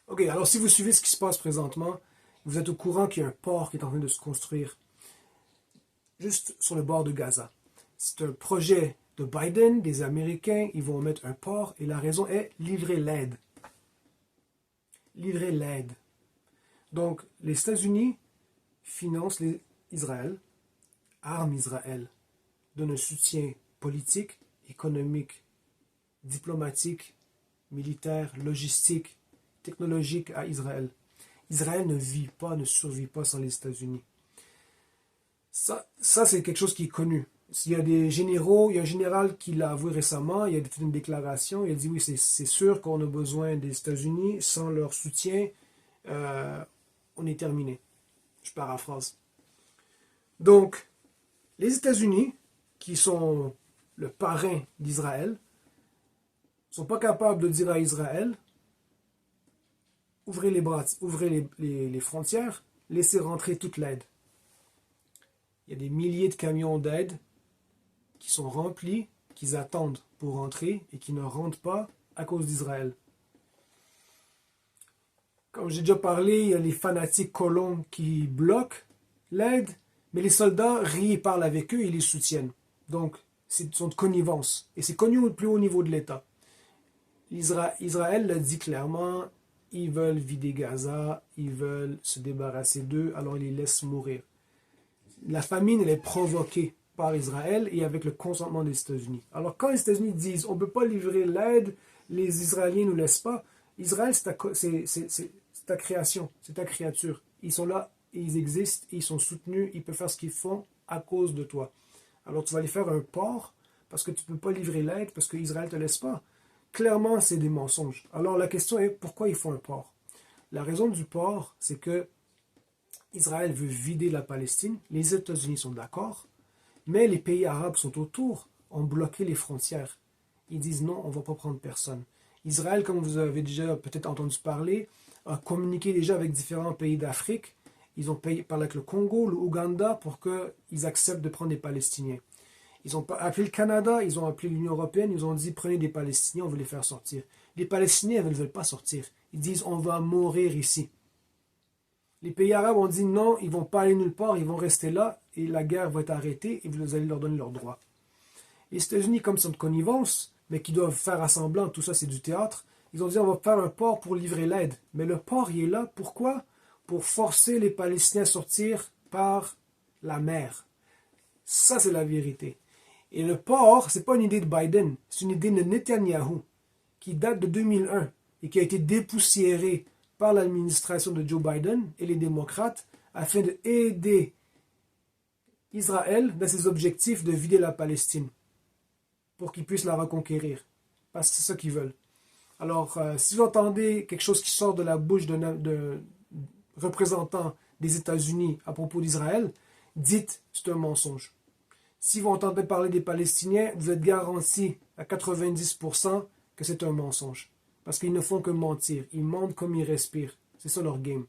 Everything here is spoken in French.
Ok, alors si vous suivez ce qui se passe présentement, vous êtes au courant qu'il y a un port qui est en train de se construire juste sur le bord de Gaza. C'est un projet de Biden, des Américains, ils vont mettre un port et la raison est livrer l'aide. Livrer l'aide. Donc, les États-Unis financent Israël, arment Israël, donnent un soutien politique, économique, diplomatique, militaire, logistique, technologique à Israël. Israël ne vit pas, ne survit pas sans les États-Unis. Ça c'est quelque chose qui est connu. Il y a des généraux, il y a un général qui l'a avoué récemment, il a fait une déclaration, il a dit oui, c'est sûr qu'on a besoin des États-Unis, sans leur soutien, euh, on est terminé. Je paraphrase. Donc, les États-Unis, qui sont le parrain d'Israël, ne sont pas capables de dire à Israël, ouvrez les bras, ouvrez les frontières, laissez rentrer toute l'aide. Il y a des milliers de camions d'aide qui sont remplis, qui attendent pour rentrer et qui ne rentrent pas à cause d'Israël. Comme j'ai déjà parlé, il y a les fanatiques colons qui bloquent l'aide, mais les soldats rient et parlent avec eux et les soutiennent. Donc, c'est une connivence. Et c'est connu au plus haut niveau de l'État. Israël l'a dit clairement, ils veulent vider Gaza, ils veulent se débarrasser d'eux, alors ils les laissent mourir. La famine, elle est provoquée par Israël et avec le consentement des États-Unis. Alors quand les États-Unis disent on ne peut pas livrer l'aide, les Israéliens ne nous laissent pas, Israël, c'est ta création, c'est ta créature. Ils sont là, ils existent, ils sont soutenus, ils peuvent faire ce qu'ils font à cause de toi. Alors tu vas aller faire un port parce que tu ne peux pas livrer l'aide, parce qu'Israël ne te laisse pas. Clairement, c'est des mensonges. Alors la question est pourquoi ils font un port? La raison du port, c'est que Israël veut vider la Palestine, les États-Unis sont d'accord, mais les pays arabes sont autour, ont bloqué les frontières. Ils disent non, on ne va pas prendre personne. Israël, comme vous avez déjà peut-être entendu parler, a communiqué déjà avec différents pays d'Afrique. Ils ont parlé avec le Congo, l'Ouganda, pour qu'ils acceptent de prendre des Palestiniens. Ils ont appelé le Canada, ils ont appelé l'Union européenne, ils ont dit prenez des Palestiniens, on veut les faire sortir. Les Palestiniens ne veulent pas sortir. Ils disent on va mourir ici. Les pays arabes ont dit non, ils ne vont pas aller nulle part, ils vont rester là et la guerre va être arrêtée et vous allez leur donner leurs droits. Les États-Unis, comme c'est une connivence, mais qui doivent faire assemblant, tout ça c'est du théâtre, ils ont dit on va faire un port pour livrer l'aide. Mais le port, il est là, pourquoi? Pour forcer les Palestiniens à sortir par la mer. Ça, c'est la vérité. Et le port, ce n'est pas une idée de Biden, c'est une idée de Netanyahou, qui date de 2001 et qui a été dépoussiérée par l'administration de Joe Biden et les démocrates afin d'aider Israël dans ses objectifs de vider la Palestine pour qu'ils puissent la reconquérir. Parce que c'est ça qu'ils veulent. Alors, si vous entendez quelque chose qui sort de la bouche d'un représentant des États-Unis à propos d'Israël, dites c'est un mensonge. Si vous entendez parler des Palestiniens, vous êtes garanti à 90% que c'est un mensonge. Parce qu'ils ne font que mentir. Ils mentent comme ils respirent. C'est ça leur game.